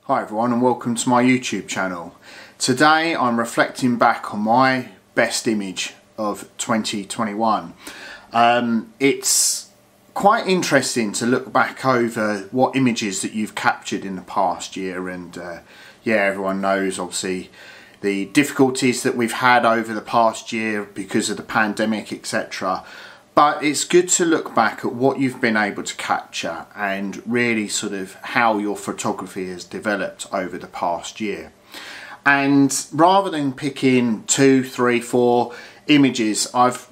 Hi everyone and welcome to my YouTube channel. Today I'm reflecting back on my best image of 2021. It's quite interesting to look back over what images that you've captured in the past year, and yeah, everyone knows obviously the difficulties that we've had over the past year because of the pandemic, etc. But it's good to look back at what you've been able to capture and really sort of how your photography has developed over the past year. And rather than picking 2, 3, 4 images, I've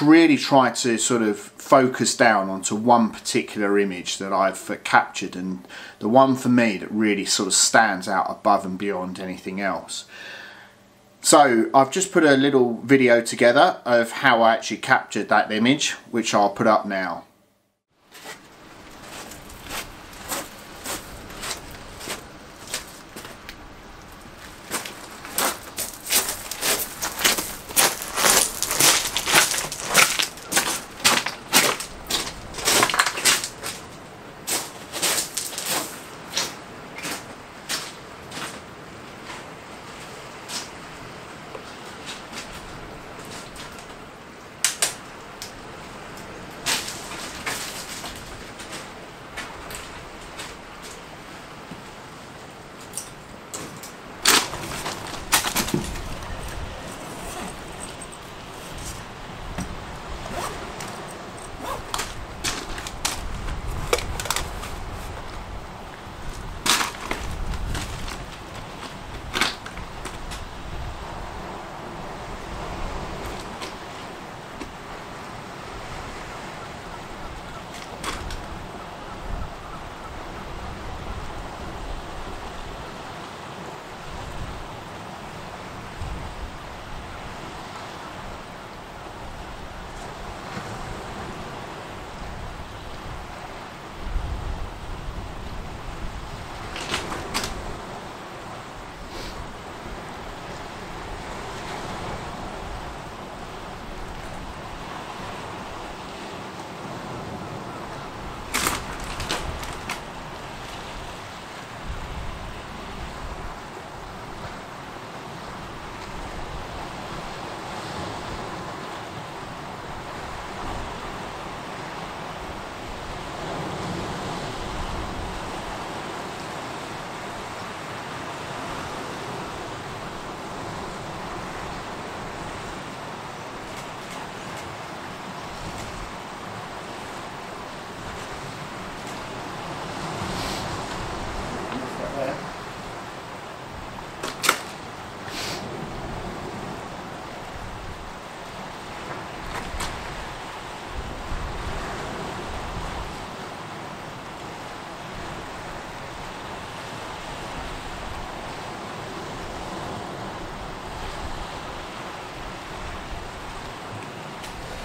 really tried to sort of focus down onto one particular image that I've captured, and the one for me that really sort of stands out above and beyond anything else. So I've just put a little video together of how I actually captured that image, which I'll put up now.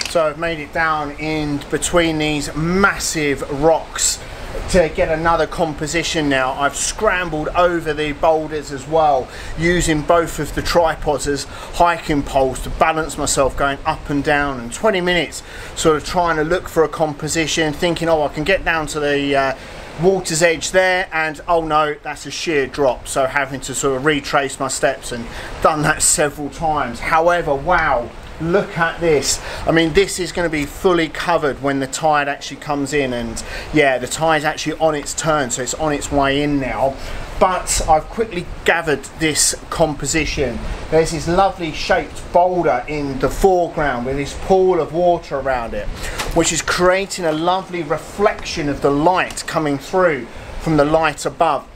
So I've made it down in between these massive rocks to get another composition now. I've scrambled over the boulders as well, using both of the tripods as hiking poles to balance myself going up and down, and 20 minutes sort of trying to look for a composition, thinking, oh, I can get down to the water's edge there, and oh no, that's a sheer drop. So having to sort of retrace my steps, and done that several times. However, wow, look at this. I mean, this is going to be fully covered when the tide actually comes in, and yeah, the tide's actually on its turn, so it's on its way in now. But I've quickly gathered this composition. There's this lovely shaped boulder in the foreground with this pool of water around it, which is creating a lovely reflection of the light coming through from the light above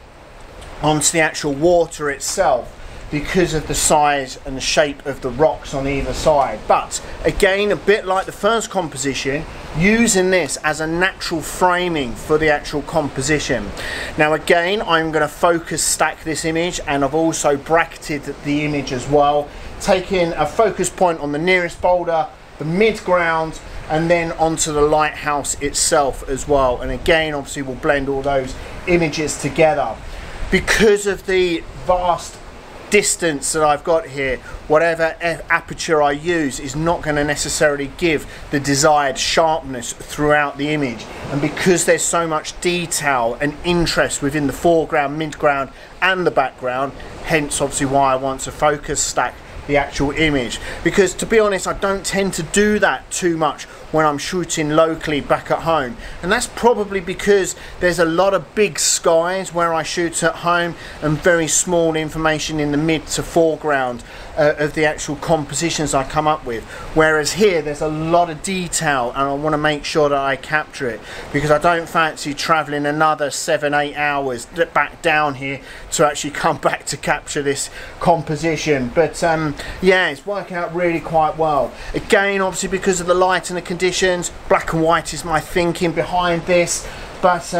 onto the actual water itself, because of the size and the shape of the rocks on either side. But again, a bit like the first composition, using this as a natural framing for the actual composition. Now again, I'm going to focus stack this image, and I've also bracketed the image as well, taking a focus point on the nearest boulder, the mid-ground, and then onto the lighthouse itself as well. And again, obviously we'll blend all those images together. Because of the vast distance that I've got here, whatever aperture I use, is not going to necessarily give the desired sharpness throughout the image. And because there's so much detail and interest within the foreground, midground and the background, hence obviously why I want to focus stack the actual image, because to be honest I don't tend to do that too much when I'm shooting locally back at home, and that's probably because there's a lot of big skies where I shoot at home and very small information in the mid to foreground of the actual compositions I come up with, whereas here there's a lot of detail and I want to make sure that I capture it, because I don't fancy traveling another 7-8 hours back down here to actually come back to capture this composition. But yeah, it's working out really quite well. Again, obviously because of the light and the conditions, black and white is my thinking behind this. But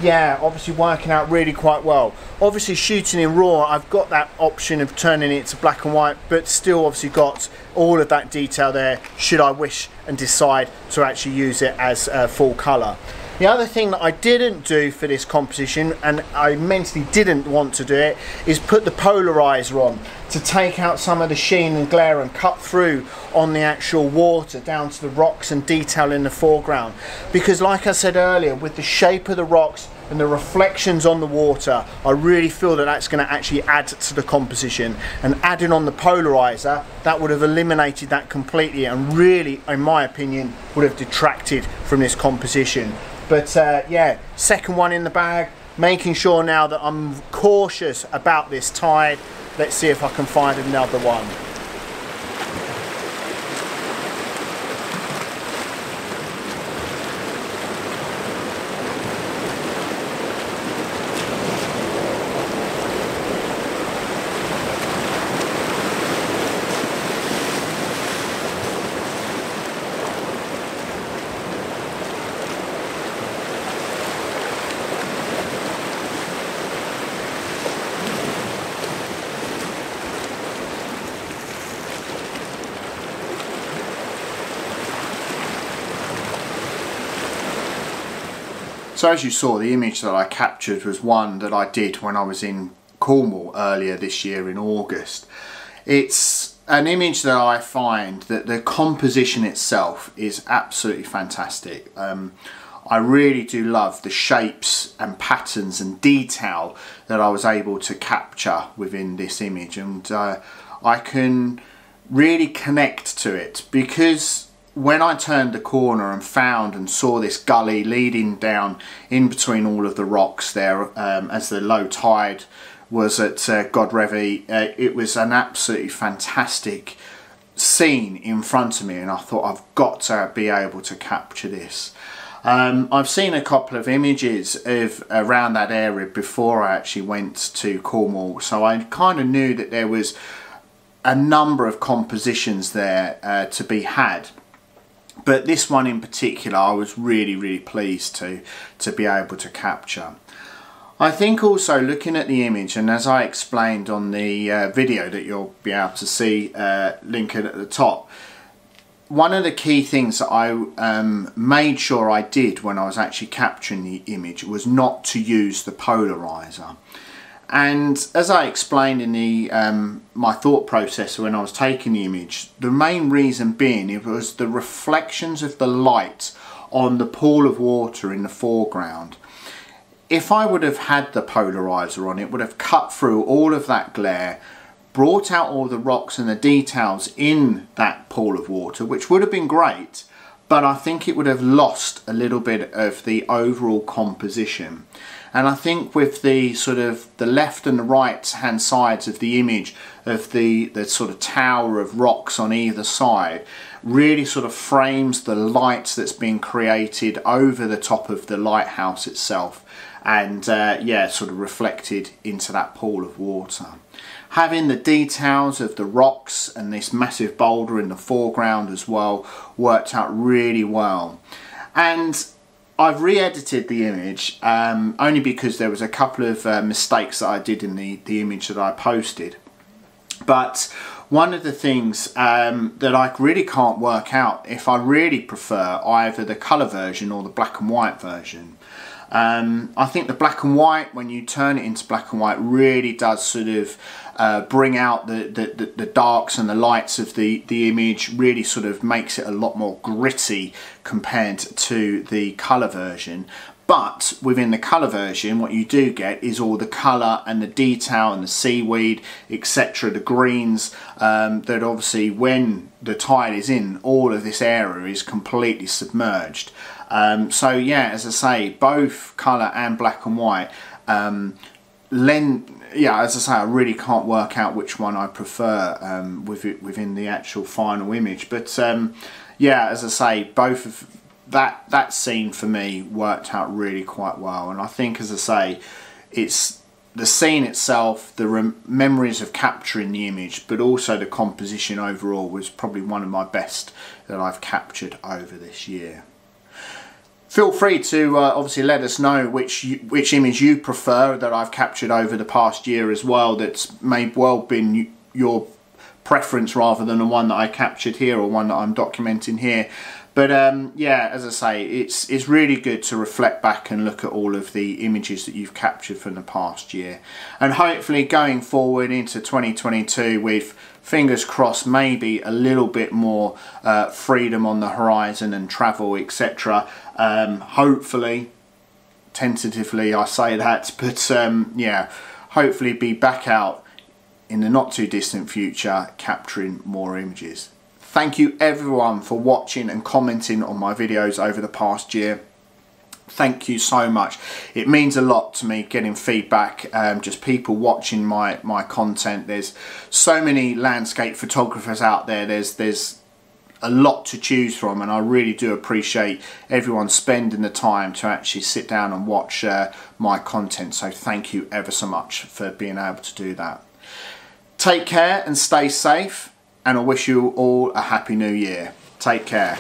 yeah, obviously working out really quite well. Obviously shooting in RAW, I've got that option of turning it to black and white, but still obviously got all of that detail there should I wish and decide to actually use it as full colour. The other thing that I didn't do for this composition, and I mentally didn't want to do it, is put the polarizer on to take out some of the sheen and glare and cut through on the actual water down to the rocks and detail in the foreground. Because like I said earlier, with the shape of the rocks and the reflections on the water, I really feel that that's going to actually add to the composition, and adding on the polarizer, that would have eliminated that completely and really, in my opinion, would have detracted from this composition. But yeah, second one in the bag, making sure now that I'm cautious about this tide. Let's see if I can find another one. So as you saw, the image that I captured was one that I did when I was in Cornwall earlier this year in August. It's an image that I find that the composition itself is absolutely fantastic. I really do love the shapes and patterns and detail that I was able to capture within this image, and I can really connect to it because when I turned the corner and found and saw this gully leading down in between all of the rocks there as the low tide was at Godrevy, it was an absolutely fantastic scene in front of me, and I thought I've got to be able to capture this. I've seen a couple of images of around that area before I actually went to Cornwall, so I kind of knew that there was a number of compositions there to be had. But this one in particular I was really pleased to be able to capture. I think also looking at the image, and as I explained on the video that you'll be able to see linked at the top, one of the key things that I made sure I did when I was actually capturing the image was not to use the polarizer. And as I explained in the my thought process when I was taking the image, the main reason being it was the reflections of the light on the pool of water in the foreground. If I would have had the polarizer on, it would have cut through all of that glare, brought out all the rocks and the details in that pool of water, which would have been great, but I think it would have lost a little bit of the overall composition. And I think with the sort of the left and the right hand sides of the image of the sort of tower of rocks on either side really sort of frames the light that's been created over the top of the lighthouse itself, and yeah, sort of reflected into that pool of water. Having the details of the rocks and this massive boulder in the foreground as well worked out really well. And I've re-edited the image only because there was a couple of mistakes that I did in the image that I posted. But one of the things that I really can't work out if I really prefer either the colour version or the black and white version. I think the black and white, when you turn it into black and white, really does sort of bring out the darks and the lights of the image, really sort of makes it a lot more gritty compared to the colour version. But within the colour version, what you do get is all the colour and the detail and the seaweed, etc., the greens, that obviously when the tide is in, all of this area is completely submerged. So yeah, as I say, both colour and black and white yeah, as I say, I really can't work out which one I prefer within the actual final image. But yeah, as I say, both of that scene for me worked out really quite well. And I think, as I say, it's the scene itself, the memories of capturing the image, but also the composition overall was probably one of my best that I've captured over this year. Feel free to obviously let us know which image you prefer that I've captured over the past year as well, that's may well been your preference rather than the one that I captured here or one that I'm documenting here. But yeah, as I say, it's really good to reflect back and look at all of the images that you've captured from the past year. And hopefully going forward into 2022 with, fingers crossed, maybe a little bit more freedom on the horizon and travel, etc. Hopefully, tentatively I say that, but yeah, hopefully be back out in the not too distant future capturing more images. Thank you everyone for watching and commenting on my videos over the past year. Thank you so much. It means a lot to me getting feedback, just people watching my content. There's so many landscape photographers out there. There's a lot to choose from, and I really do appreciate everyone spending the time to actually sit down and watch my content. So thank you ever so much for being able to do that. Take care and stay safe, and I wish you all a happy new year. Take care.